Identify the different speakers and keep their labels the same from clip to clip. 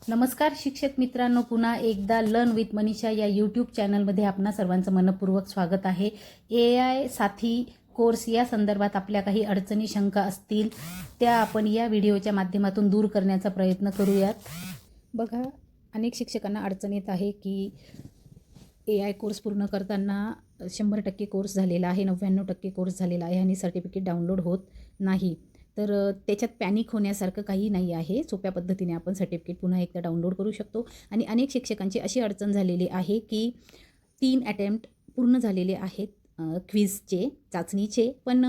Speaker 1: नमस्कार शिक्षक मित्रांनो, पुन्हा एकदा लर्न विथ मनीषा या यूट्यूब चॅनलमध्ये आपणा सर्वांचं मनपूर्वक स्वागत आहे. AI साथी कोर्स या संदर्भात आपल्या काही अडचणी शंका असतील त्या आपण या व्हिडिओच्या माध्यमातून दूर करण्याचा प्रयत्न करूयात. बघा, अनेक शिक्षकांना अडचण येत आहे की AI कोर्स पूर्ण करताना 100% कोर्स झालेला आहे, 99% कोर्स झालेला आहे आणि सर्टिफिकेट डाउनलोड होत नाही. तर त्याच्यात पॅनिक होण्यासारखं काही नाही आहे. सोप्या पद्धतीने आपण सर्टिफिकेट पुन्हा एकदा डाउनलोड करू शकतो. आणि अनेक शिक्षकांची अशी अडचण झालेली आहे की 3 अटेम्प्ट पूर्ण झालेले आहेत क्विजचे, चाचणीचे, पण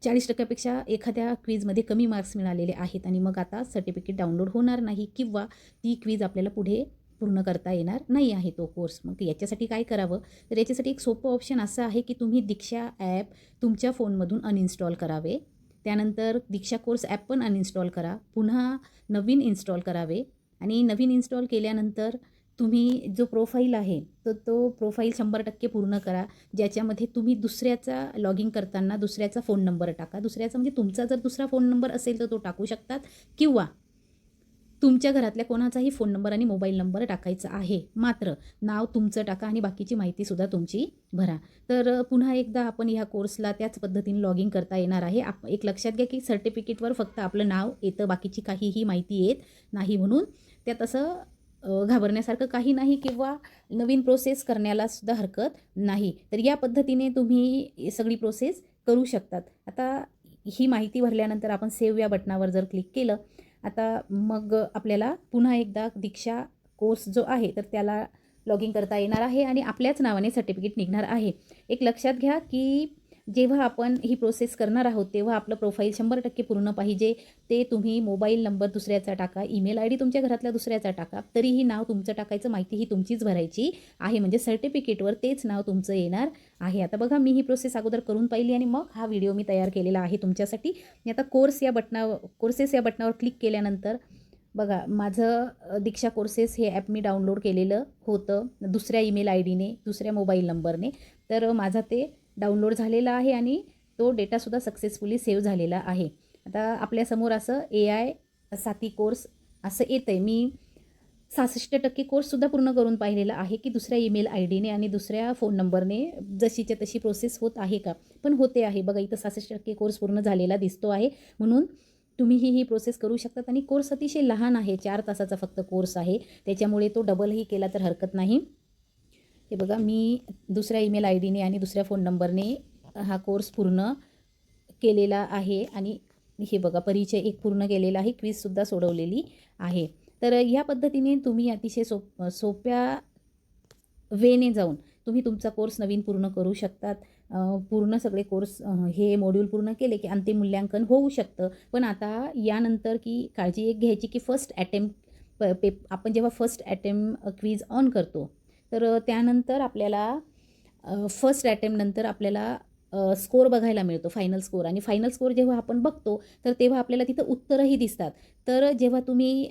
Speaker 1: 40%पेक्षा एखाद्या क्विजमध्ये कमी मार्क्स मिळालेले आहेत आणि मग आता सर्टिफिकेट डाउनलोड होणार नाही किंवा ती क्विज आपल्याला पुढे पूर्ण करता येणार नाही आहे तो कोर्स. मग याच्यासाठी काय करावं? तर याच्यासाठी एक सोपं ऑप्शन असं आहे की तुम्ही दीक्षा ॲप तुमच्या फोनमधून अनइन्स्टॉल करावे. त्यानंतर दीक्षा कोर्स ॲप पण अनइन्स्टॉल करा, पुन्हा नवीन इन्स्टॉल करावे आणि नवीन इन्स्टॉल केल्यानंतर तुम्ही जो प्रोफाईल आहे तर तो प्रोफाईल 100% पूर्ण करा, ज्याच्यामध्ये तुम्ही दुसऱ्याचा लॉगिन करताना दुसऱ्याचा फोन नंबर टाका. दुसऱ्याचा म्हणजे तुमचा जर दुसरा फोन नंबर असेल तर तो टाकू शकतात किंवा तुमच्या घरातल्या कोणाचाही फोन नंबर आणि मोबाईल नंबर टाकायचा आहे. मात्र नाव तुमचं टाका आणि बाकीची माहितीसुद्धा तुमची भरा. तर पुन्हा एकदा आपण ह्या कोर्सला त्याच पद्धतीने लॉगिन करता येणार आहे. एक लक्षात घ्या की सर्टिफिकेटवर फक्त आपलं नाव येतं, बाकीची काहीही माहिती येत नाही. म्हणून त्यात असं घाबरण्यासारखं काही नाही किंवा नवीन प्रोसेस करण्याला सुद्धा हरकत नाही. तर या पद्धतीने तुम्ही सगळी प्रोसेस करू शकतात. आता ही माहिती भरल्यानंतर आपण सेव्ह या बटनावर जर क्लिक केलं, आता मग आपल्याला पुन्हा एकदा दीक्षा कोर्स जो आहे तर त्याला लॉगिन करता येणार आहे आणि आपल्याच नावाने सर्टिफिकेट निघणार आहे. एक लक्षात घ्या की जेव्हा आपण ही प्रोसेस करणार आहोत तेव्हा आपलं प्रोफाईल 100% पूर्ण पाहिजे. ते तुम्ही मोबाईल नंबर दुसऱ्याचा टाका, ईमेल ID तुमच्या घरातल्या दुसऱ्याचा टाका, तरीही नाव तुमचं टाकायचं, माहिती ही तुमचीच भरायची आहे, म्हणजे सर्टिफिकेटवर तेच नाव तुमचं येणार आहे. आता बघा, मी ही प्रोसेस अगोदर करून पाहिली आणि मग हा व्हिडिओ मी तयार केलेला आहे तुमच्यासाठी. मी आता कोर्सेस या बटनावर क्लिक केल्यानंतर बघा, माझं दीक्षा कोर्सेस हे ॲप मी डाउनलोड केलेलं होतं दुसऱ्या ईमेल IDने, दुसऱ्या मोबाईल नंबरने. तर माझा ते डाउनलोड झालेला आहे आणि तो डेटासुद्धा सक्सेसफुली सेव्ह झालेला आहे. आता आपल्यासमोर असं AI साथी कोर्स असं येतं आहे. मी 66% कोर्ससुद्धा पूर्ण करून पाहिलेला आहे की दुसऱ्या ईमेल IDने आणि दुसऱ्या फोन नंबरने जशीच्या तशी प्रोसेस होत आहे का, पण होते आहे. बघा, इथं 66% कोर्स पूर्ण झालेला दिसतो आहे. म्हणून तुम्हीही ही प्रोसेस करू शकतात आणि कोर्स अतिशय लहान आहे, 4 तासाचा फक्त कोर्स आहे, त्याच्यामुळे तो डबलही केला तर हरकत नाही. हे बघा, मी दुसऱ्या ईमेल IDने आणि दुसऱ्या फोन नंबरने हा कोर्स पूर्ण केलेला आहे आणि हे बघा, परिचय एक पूर्ण केलेला आहे, क्विजसुद्धा सोडवलेली आहे. तर ह्या पद्धतीने तुम्ही अतिशय सोप्या वेने जाऊन तुम्ही तुमचा कोर्स नवीन पूर्ण करू शकतात. पूर्ण सगळे कोर्स हे मॉड्यूल पूर्ण केले की अंतिम मूल्यांकन होऊ शकतं. पण आता यानंतर की काळजी एक घ्यायची की फर्स्ट अटेम्प्ट आपण जेव्हा फर्स्ट अटेम्प्ट क्विज ऑन करतो तर त्यानंतर आपल्याला फर्स्ट अटेम्प्टनंतर आपल्याला स्कोर बघायला मिळतो, फायनल स्कोर. आणि फायनल स्कोर जेव्हा आपण बघतो तर तेव्हा आपल्याला तिथं उत्तरंही दिसतात. तर जेव्हा तुम्ही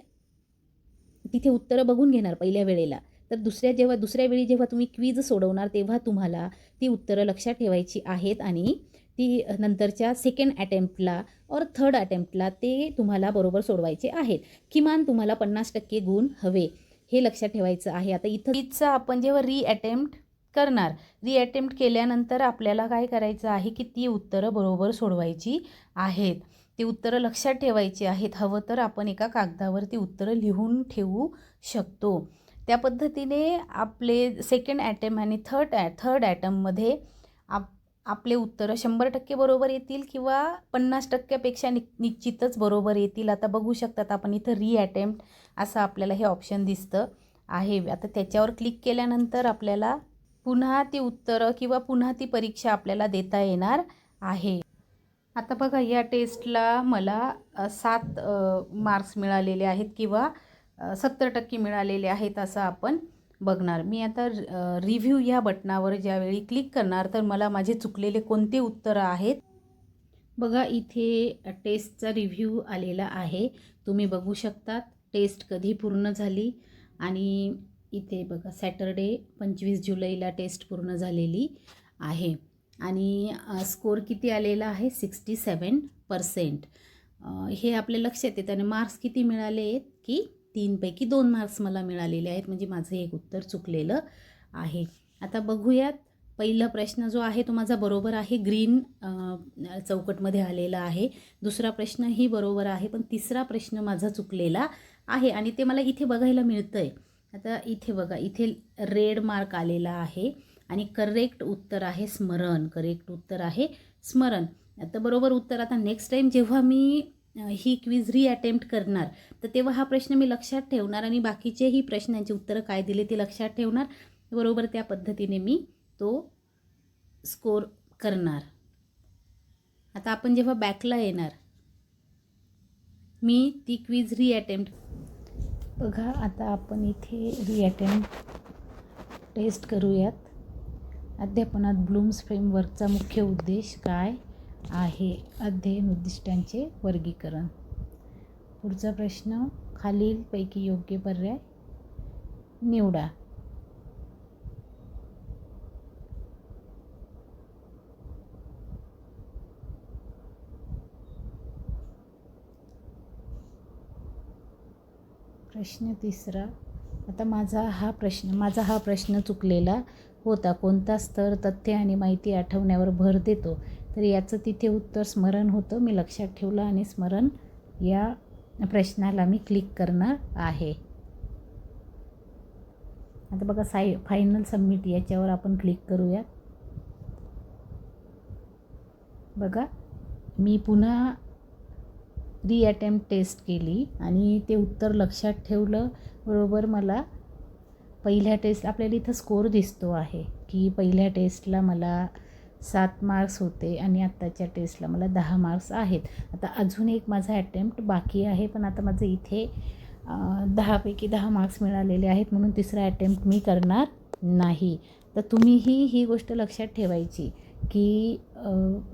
Speaker 1: तिथे उत्तरं बघून घेणार पहिल्या वेळेला, तर दुसऱ्या वेळी जेव्हा तुम्ही क्विज सोडवणार तेव्हा तुम्हाला ती उत्तरं लक्षात ठेवायची आहेत आणि ती नंतरच्या सेकंड अटेम्प्टला और थर्ड अटेम्प्टला ते तुम्हाला बरोबर सोडवायचे आहेत. किमान तुम्हाला 50% गुण हवे, हे लक्षात ठेवायचं आहे. आता इथं क्विजचं आपण जेव्हा रिअटेम्प्ट केल्यानंतर आपल्याला काय करायचं आहे की ती उत्तरं बरोबर सोडवायची आहेत. ती उत्तरं लक्षात ठेवायची आहेत. हवं तर आपण एका कागदावर ती उत्तरं लिहून ठेवू शकतो. त्या पद्धतीने आपले सेकंड अटेम्प्ट आणि थर्ड अटेम्प्टमध्ये आपले उत्तरं 100% बरोबर येतील किंवा 50%पेक्षा निश्चितच बरोबर येतील. आता बघू शकतात आपण इथं रिअटेम्प्ट असं आपल्याला हे ऑप्शन दिसतं आहे. आता त्याच्यावर क्लिक केल्यानंतर आपल्याला पुन्हा ती उत्तरं किंवा पुन्हा ती परीक्षा आपल्याला देता येणार आहे. आता बघा, या टेस्टला मला 7 मार्क्स मिळालेले आहेत किंवा 70% मिळालेले आहेत असं आपण बघणार. मी आता रिव्ह्यू या बटनावर ज्यावेळी क्लिक करणार तर मला माझे चुकलेले कोणते उत्तरं आहेत. बघा, इथे टेस्टचा रिव्ह्यू आलेला आहे, तुम्ही बघू शकतात टेस्ट कधी पूर्ण झाली. आणि इथे बघा, सॅटरडे 25 जुलैला टेस्ट पूर्ण झालेली आहे आणि स्कोर किती आलेला आहे, 67%. हे आपल्या लक्षात येतं. आणि मार्क्स किती मिळाले आहेत की 3पैकी 2 मार्क्स मला मिळालेले आहेत, म्हणजे माझं एक उत्तर चुकलेलं आहे. आता बघूयात. पहिला प्रश्न जो आहे तो माझा बरोबर आहे, ग्रीन चौकटमध्ये आलेला आहे. दुसरा प्रश्नही बरोबर आहे, पण तिसरा प्रश्न माझा चुकलेला आहे आणि ते मला इथे बघायला मिळतं आहे. आता इथे बघा, इथे रेड मार्क आलेला आहे आणि करेक्ट उत्तर आहे स्मरण. करेक्ट उत्तर आहे स्मरण. आता बरोबर उत्तर, आता नेक्स्ट टाईम जेव्हा मी ही क्विज रिअटेम्प्ट करणार तर तेव्हा हा प्रश्न मी लक्षात ठेवणार आणि बाकीचेही प्रश्नांची उत्तरं काय दिले ते लक्षात ठेवणार. बरोबर त्या पद्धतीने मी तो स्कोर करणार. आता आपण जेव्हा बॅकला येणार, मी ती क्विज रिअटेम्प्ट बघा. आता आपण इथे रिअटेम्प्ट टेस्ट करूयात. अध्यापनात ब्लूम्स फ्रेमवर्कचा मुख्य उद्देश काय आहे? अध्ययन उद्दिष्टांचे वर्गीकरण. पुढचा प्रश्न, खालीलपैकी योग्य पर्याय निवडा. प्रश्न तिसरा. आता माझा हा प्रश्न चुकलेला होता. कोणता स्तर तथ्य आणि माहिती आठवण्यावर भर देतो? तर याचं तिथे उत्तर स्मरण होतं. मी लक्षात ठेवलं आणि स्मरण या प्रश्नाला मी क्लिक करणार आहे. आता बघा, फायनल सबमिट याच्यावर आपण क्लिक करूयात. बघा, मी पुन्हा रिअटेम्प्ट टेस्ट केली आणि ते उत्तर लक्षात ठेवलं. बरोबर मला पहिल्या टेस्ट, आपल्याला इथं स्कोर दिसतो आहे की पहिल्या टेस्टला मला 7 मार्क्स होते आणि आत्ताच्या टेस्टला मला 10 मार्क्स आहेत. आता अजून एक माझा अटेम्प्ट बाकी आहे, पण आता माझं इथे 10पैकी 10 मार्क्स मिळालेले आहेत, म्हणून तिसरा अटेम्प्ट मी करणार नाही. तर तुम्हीही ही गोष्ट लक्षात ठेवायची की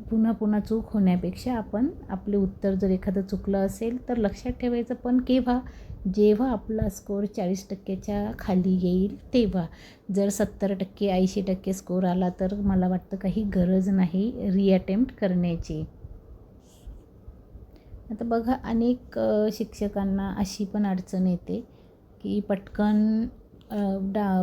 Speaker 1: पुन्हा पुन्हा चूक होण्यापेक्षा आपण आपले उत्तर जर एखादं चुकलं असेल तर लक्षात ठेवायचं, पण केव्हा? जेव्हा आपला स्कोर 40% खाली येईल तेव्हा. जर 70% 80% स्कोर आला तर मला वाटतं काही गरज नाही रिअटेम्प्ट करण्याची. आता बघा, अनेक शिक्षकांना अशी पण अडचण येते की पटकन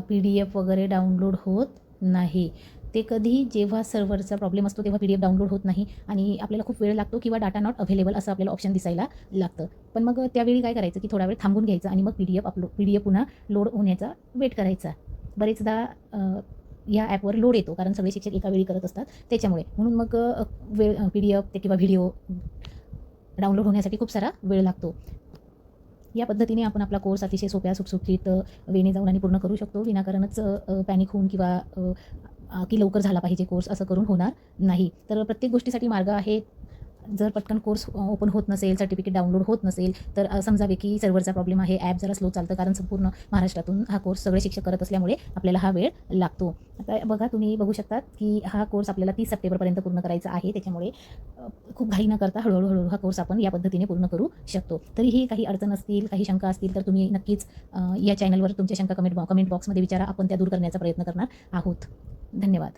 Speaker 1: PDF वगैरे डाउनलोड होत नाही. ते कधी, जेव्हा सर्व्हरचा प्रॉब्लेम असतो तेव्हा PDF डाउनलोड होत नाही आणि आपल्याला खूप वेळ लागतो किंवा डाटा नॉट अव्हेलेबल असं आपल्याला ऑप्शन दिसायला लागतं. पण मग त्यावेळी काय करायचं की थोडा वेळ थांबून घ्यायचं आणि मग PDF पुन्हा लोड होण्याचा वेट करायचा. बरेचदा या ॲपवर लोड येतो कारण सगळे शिक्षक एका वेळी करत असतात त्याच्यामुळे. म्हणून मग PDF किंवा व्हिडिओ डाउनलोड होण्यासाठी खूप सारा वेळ लागतो. या पद्धतीने आपण आपला कोर्स अतिशय सोप्या सुटसुटीत वेळेने जाऊन आणि पूर्ण करू शकतो. विनाकारणच पॅनिक होऊन किंवा की लवकर झाला पाहिजे कोर्स असं करून होणार नाही. तर प्रत्येक गोष्टीसाठी मार्ग आहे. जर पटकन कोर्स ओपन होत नसेल, सर्टिफिकेट डाउनलोड होत नसेल तर समजावे की सर्व्हरचा प्रॉब्लेम आहे, ॲप जरा स्लो चालतं, कारण संपूर्ण महाराष्ट्रातून हा कोर्स सगळे शिक्षक करत असल्यामुळे आपल्याला हा वेळ लागतो. आता बघा, तुम्ही बघू शकतात की हा कोर्स आपल्याला 30 सप्टेंबरपर्यंत पूर्ण करायचा आहे. त्याच्यामुळे खूप घाई न करता हळूहळू हा कोर्स आपण या पद्धतीने पूर्ण करू शकतो. तरीही काही अडचण असतील, काही शंका असतील तर तुम्ही नक्कीच या चॅनलवर तुमच्या शंका कमेंट बॉक्समध्ये विचारा. आपण त्या दूर करण्याचा प्रयत्न करणार आहोत. धन्यवाद.